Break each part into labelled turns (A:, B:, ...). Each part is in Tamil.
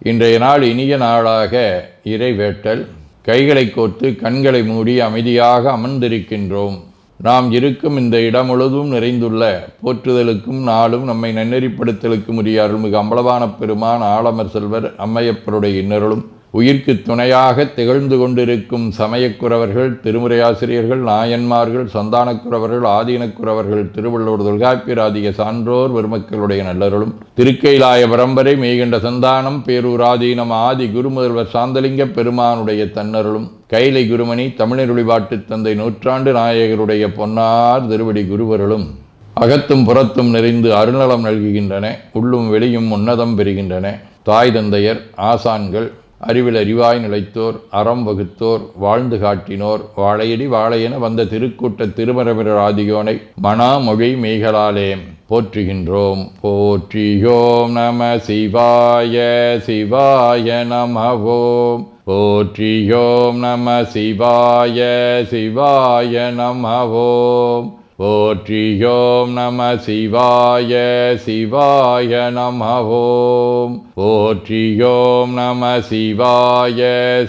A: இன்றைய நாள் இனிய நாளாக இறைவேட்டல். கைகளை கோர்த்து கண்களை மூடி அமைதியாக அமர்ந்திருக்கின்றோம். நாம் இருக்கும் இந்த இடம் முழுதும் நிறைந்துள்ள போற்றுதலுக்கும் நாளும் நம்மை நன்னெறிப்படுத்தலுக்கும் உரிய அருள்மிகு அம்பலவான பெருமான் ஆலமர் செல்வர் அம்மையப்பருடைய இன்னருளும் உயிர்க்கு துணையாக திகழ்ந்து கொண்டிருக்கும் சமயக்குறவர்கள், திருமுறையாசிரியர்கள், நாயன்மார்கள், சந்தானக்குறவர்கள், ஆதீனக்குறவர்கள், திருவள்ளுவர் தொல்காப்பியராதிய சான்றோர் பெருமக்களுடைய நல்லருளும் திருக்கைலாய பரம்பரை மெய்கண்ட சந்தானம் பேரூராதீனம் ஆதி குருமுதல்வர் சாந்தலிங்க பெருமானுடைய தன்னருளும் கைலை குருமணி தமிழருளிபாட்டு தந்தை நூற்றாண்டு நாயகருடைய பொன்னார் திருவடி குருவருளும் அகத்தும் புறத்தும் நிறைந்து அருநலம் நல்குகின்றன. உள்ளும் வெளியும் உன்னதம் பெறுகின்றன. தாய் தந்தையர், ஆசான்கள், அறிவில் அறிவாய் நிலைத்தோர், அறம் வகுத்தோர், வாழ்ந்து காட்டினோர், வாழையடி வாழையென வந்த திருக்கூட்ட திருமரபிரர் ஆதியோனை மணாமொழி மெய்களாலே போற்றுகின்றோம். போற்றியோம் நம சிவாய சிவாய நமவோம். போற்றியோம் நம சிவாய சிவாய நமவோம். போற்றியோம் நம சிவாய சிவாய நமவோம். போற்றியோம் நம சிவாய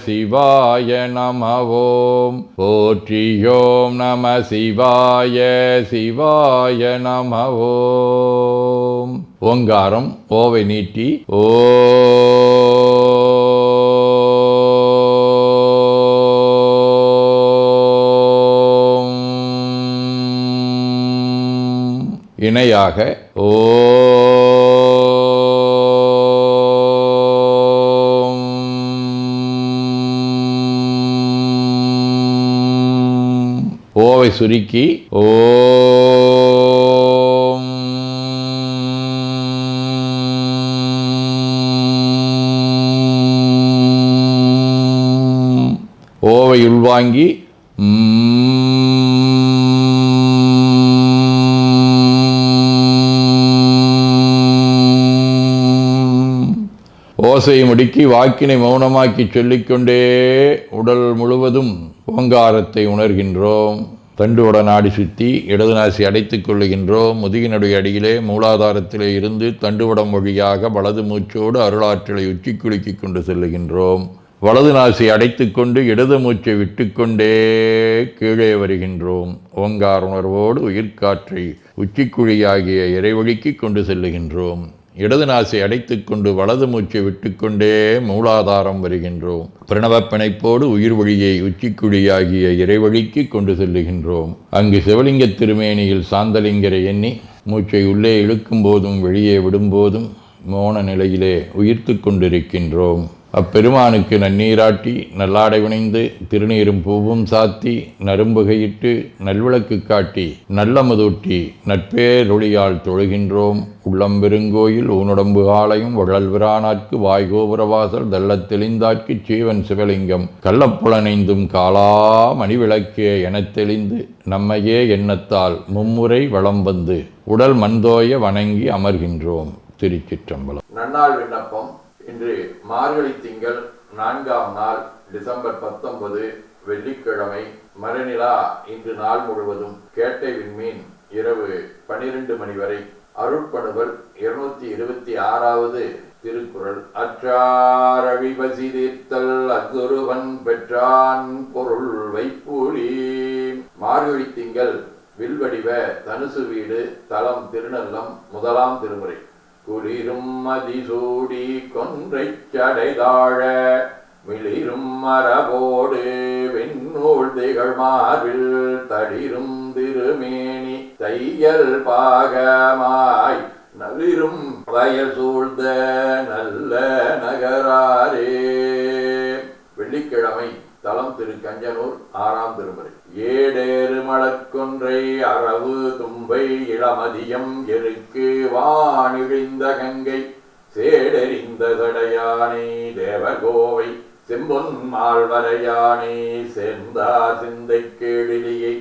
A: சிவாய நமவோம். போற்றியோம் நம சிவாய சிவாய நமவோம். ஓங்காரம் ஓவை நீட்டி ஓ இணையாக ஓம். ஓவை சுருக்கி ஓம். ஓவை உள்வாங்கி ஓசையை முடுக்கி வாக்கினை மௌனமாக்கி சொல்லிக்கொண்டே உடல் முழுவதும் ஓங்காரத்தை உணர்கின்றோம். தண்டுவட நாடி சுற்றி இடது நாசி அடைத்துக் கொள்ளுகின்றோம். முதுகினுடைய அடியிலே மூலாதாரத்திலே இருந்து தண்டுவடம் வழியாக வலது மூச்சோடு அருளாற்றலை உச்சி குலுக்கி கொண்டு செல்லுகின்றோம். வலது நாசி அடைத்து கொண்டு இடது மூச்சை விட்டுக்கொண்டே கீழே வருகின்றோம். ஓங்கார உணர்வோடு உயிர்காற்றை உச்சிக்குழியாகிய இறைவழிக்கு கொண்டு செல்லுகின்றோம். இடது நாசை அடைத்துக் கொண்டு வலது மூச்சை விட்டுக்கொண்டே மூலாதாரம் வருகின்றோம். பிரணவ பிணைப்போடு உயிர் வழியை உச்சிக்குழியாகிய இறைவழிக்கு கொண்டு செல்லுகின்றோம். அங்கு சிவலிங்க திருமேனியில் சாந்தலிங்கரை எண்ணி மூச்சை உள்ளே இழுக்கும் போதும் வெளியே விடும்போதும் மோன நிலையிலே உயிர்த்து கொண்டிருக்கின்றோம். அப்பெருமானுக்கு நன்னீராட்டி நல்லாடை வினைந்து திருநீரும் பூவும் சாத்தி நரும்புகையிட்டு நல்விளக்கு காட்டி நல்லமதூட்டி நட்பேரொளியால் தொழுகின்றோம். உள்ளம்பெருங்கோயில் ஊனுடம்பு ஆலயம் வள்ளல் விரானாற்கு வாய்கோபுரவாசல் தள்ளத் தெளிந்தாற்கு சீவன் சிவலிங்கம் கள்ளப்புலனைந்தும் காலா மணிவிளக்கே எனத் தெளிந்து நம்மையே எண்ணத்தால் மும்முறை வளம் வந்து உடல் மண்தோய வணங்கி அமர்கின்றோம். திருச்சிற்றம்பலம். நன்னாள் விண்ணப்பம். இன்று மார்கழி திங்கள் 4ஆம் நாள், டிசம்பர் 19, வெள்ளிக்கிழமை. மரநிலா இன்று நாள் முழுவதும். கேட்டை விண்மீன் இரவு 12 மணி வரை. அருட்பணுவல் 226வது திருக்குறள். அற்றாரழிபசி தீர்த்தல் அக்குருவன் பெற்றான் பொருள் வைப்பூலி. மார்கழி திங்கள் வில்வடிவ தனுசு வீடு. தலம் திருநல்லம். முதலாம் திருமுறை. குளிரும் மதிசூடி கொன்றைச் சடைதாழ மிளிரும் மரபோடு வெண்ணூல் திகழ் மார்பில் தளிரும் திருமேனி தையல் பாகமாய் நளிரும் வயல் சூழ்ந்த நல்ல நகராரே. வெள்ளிக்கிழமை. தலம் திரு கஞ்சனூர். 6ஆம் திருமுறை. ஏடேறு மலர்கொன்றை அரவு தும்பை இளமதியம் எருக்கு வானிழிந்த கங்கை சேடெறிந்த சடையானை தேவகோவை செம்பொன் மால்வரையானை சேர்ந்தா சிந்தை கேளிலியை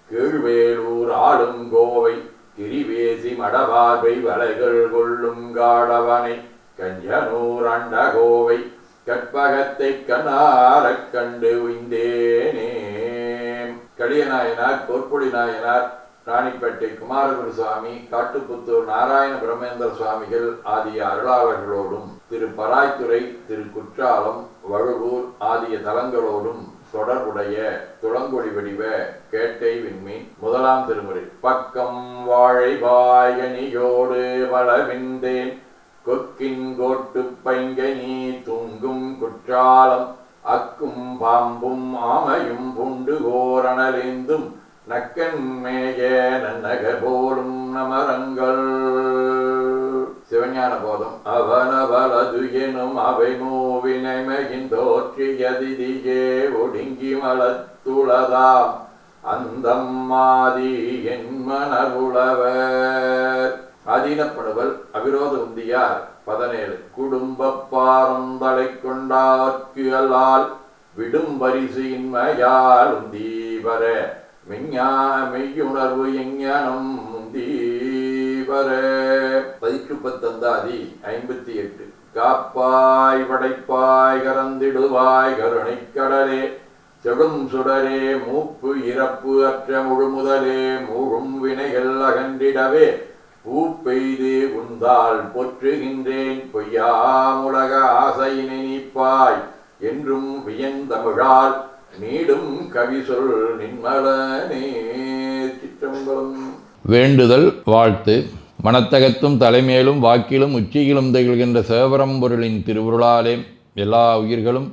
A: கீழ்வேலூர் ஆளும் கோவை கிரிவேசி மடபார்வை வளைகள் கொள்ளும் காடவனை கஞ்சனூர் அண்ட கோவை கற்பகத்தை கண்ணாரக் கண்டு உய்ந்தேனே. கலிய நாயனார், பொற்பொழி நாயனார், ராணிப்பேட்டை குமாரகுருசாமி, காட்டுப்புத்தூர் நாராயண பிரம்மேந்திர சுவாமிகள் ஆகிய அருளாளர்களோடும், திரு பராய்த்துறை, திரு குற்றாலம், வழுவூர் ஆகிய தலங்களோடும் தொடர்புடைய துளங்கொடி வடிவ கேட்டை விண்மீன் 1ஆம் திருமுறை. பக்கம் வாழை வாயணியோடு வளவிந்தேன் கொக்கின் கோட்டு பைங்கனி தூங்கும் குற்றாலம் அக்கும் பாம்பும் ஆமையும் புண்டு கோரணலேந்தும் நக்கன் மேய நன்னகர் போலும் நமரங்கள். சிவஞான போதம். அவனவலது எனும் அவை மூவினைமையின் தோற்றியதிதியே ஒடுங்கி மலத்துளதாம் அந்தம் மாதி என் மனவுளவர். ஆதீனப்படுவல் அவிரோத உந்தியார் 17. குடும்ப பாரந்தலை கொண்டார்க்கு அல்லால் விடும் பரிசு இன்மையால் உந்தீவர மெய்யுணர்வு எஞ்ஞானம் முந்தீவர. பதிற்றுப்பத்தந்தாதி 58. காப்பாய் படைப்பாய் கரந்திடுவாய் கருணைக் கடலே செடும் சுடரே மூப்பு இறப்பு அற்ற முழுமுதலே மூழும் வினைகள் அகன்றிடவே பூப்பெய்து உந்தால் போற்றுகின்றேன் பொய்யாமுலக ஆசையினை நீப்பாய் என்றும் வியந்தமிழால் நீடும் கவிசொல் நின்மலனே. சிற்றம்பலம்.
B: வேண்டுதல் வாழ்த்து. மனத்தகத்தும் தலைமேலும் வாக்கிலும் உச்சியிலும் திகழ்கின்ற சிவபரம்பொருளின் திருவுருளாலே எல்லா உயிர்களும்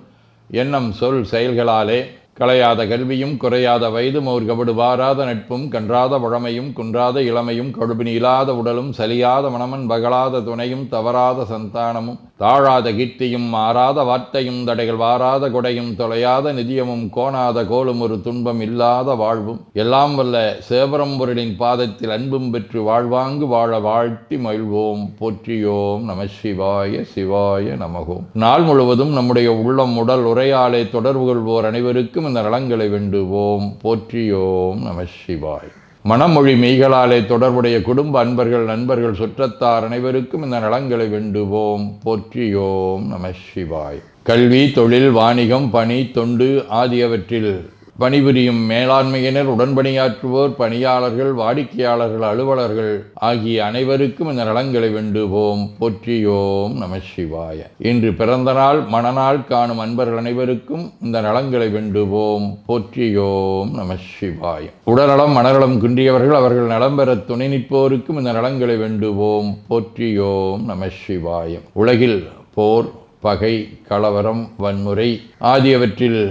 B: எண்ணம் சொல் செயல்களாலே களையாத கல்வியும் குறையாத வயதும் ஒரு கபடு வாராத நட்பும் கன்றாத பழமையும் குன்றாத இளமையும் கடுபினி இல்லாத உடலும் சலியாத மனமன் பகலாத துணையும் தவறாத சந்தானமும் தாழாத கீர்த்தியும் மாறாத வார்த்தையும் தடைகள் வாராத கொடையும் தொலையாத நிதியமும் கோணாத கோலும் ஒரு துன்பம் இல்லாத வாழ்வும் எல்லாம் வல்ல சிவபரம்பொருளின் பாதத்தில் அன்பும் பெற்று வாழ்வாங்கு வாழ வாழ்த்தி மகிழ்வோம். போற்றியோம் நம சிவாய சிவாய நமகோம். நாள் முழுவதும் நம்முடைய உள்ளம் உடல் உரையாலே தொடர்பு கொள்வோர் அனைவருக்கும் இந்த நலங்களை வேண்டுவோம். போற்றியோம் நம சிவாய். மனமொழி மெய்களாலே தொடர்புடைய குடும்ப அன்பர்கள் நண்பர்கள் சுற்றத்தார் அனைவருக்கும் இந்த நலங்களை வேண்டுவோம். போற்றியோம் நம சிவாய். கல்வி தொழில் வாணிகம் பணி தொண்டு ஆகியவற்றில் பணிபுரியும் மேலாண்மையினர் உடன்பணியாற்றுவோர் பணியாளர்கள் வாடிக்கையாளர்கள் அலுவலர்கள் ஆகிய அனைவருக்கும் இந்த நலங்களை வேண்டுவோம். போற்றியோம் நம சிவாய. இன்று பிறந்த நாள் மணநாள் காணும் அன்பர்கள் அனைவருக்கும் இந்த நலங்களை வேண்டுவோம். போற்றியோம் நம சிவாய. உடல்நலம் மனநலம் குன்றியவர்கள் அவர்கள் நலம் பெற துணை நிற்போருக்கும் இந்த நலங்களை வேண்டுவோம். போற்றியோம் நம சிவாய. உலகில் போர் பகை கலவரம் வன்முறை ஆகியவற்றில்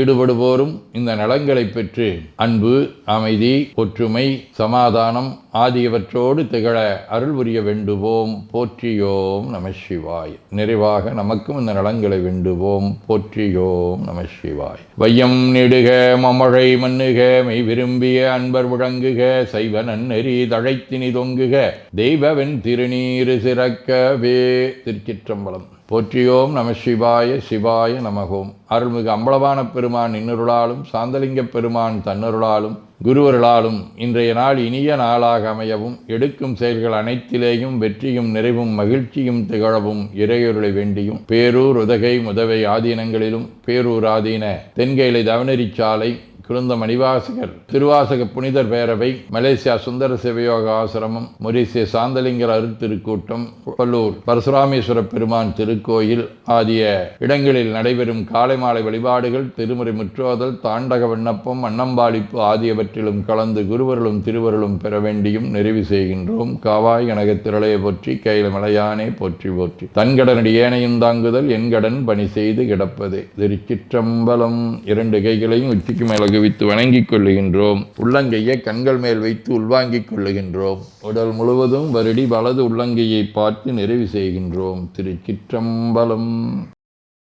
B: ஈடுபடுவோரும் இந்த நலங்களை பெற்று அன்பு அமைதி ஒற்றுமை சமாதானம் ஆகியவற்றோடு திகழ அருள் புரிய வேண்டுவோம். போற்றியோம் நம சிவாய். நிறைவாக நமக்கும் இந்த நலங்களை வேண்டுவோம். போற்றியோம் நம சிவாய். வையம் நெடுக மமழை மண்ணுக மெய் விரும்பிய அன்பர் முழங்குக சைவ நன்னெறி தழைத்தினி தொங்குக தெய்வவென் திருநீரு சிறக்கவே. திருச்சிற்றம்பலம். போற்றியோம் நம சிவாய சிவாய நமகோம். அருள்மிகு அம்பலவான பெருமான் இன்னருளாலும் சாந்தலிங்க பெருமான் தன்னருளாலும் குருவருளாலும் இன்றைய நாள் இனிய நாளாக அமையவும் எடுக்கும் செயல்கள் அனைத்திலேயும் வெற்றியும் நிறைவும் மகிழ்ச்சியும் திகழவும் இறையொருளை வேண்டியும் பேரூர் உதகை முதவை ஆதீனங்களிலும் பேரூர் ஆதீன தென்கேலை தவனரிச்சாலை குருந்த மணிவாசகர் திருவாசக புனிதர் பேரவை மலேசியா சுந்தர சிவயோக ஆசிரமம் மொரீசிய சாந்தலிங்கர் அருட்திருக்கூட்டம் பல்லூர் பரசுராமேஸ்வர பெருமான் திருக்கோயில் ஆகிய இடங்களில் நடைபெறும் காலை மாலை வழிபாடுகள் திருமுறை முற்றோதல் தாண்டக விண்ணப்பம் அன்னம்பாளிப்பு ஆகியவற்றிலும் கலந்து குருவர்களும் திருவருளும் பெற வேண்டியும் நிறைவு செய்கின்றோம். காவாய் கனகத்திரளையை போற்றி கையில மலையானே போற்றி போற்றி தன்கடனடி ஏனையும் தாங்குதல் என்கடன் பணி செய்து கிடப்பதே. திருச்சிற்றம்பலம். 2 கைகளையும் உச்சிக்கு மேல குவித்து வணங்கிக் கொள்ளுகின்றோம். உள்ளங்கையை கண்கள் மேல் வைத்து உள்வாங்கிக் கொள்ளுகின்றோம். உடல் முழுவதும் வருடி வலது உள்ளங்கையை பார்த்து நிறைவு செய்கின்றோம். திருச்சிற்றம்பலம்.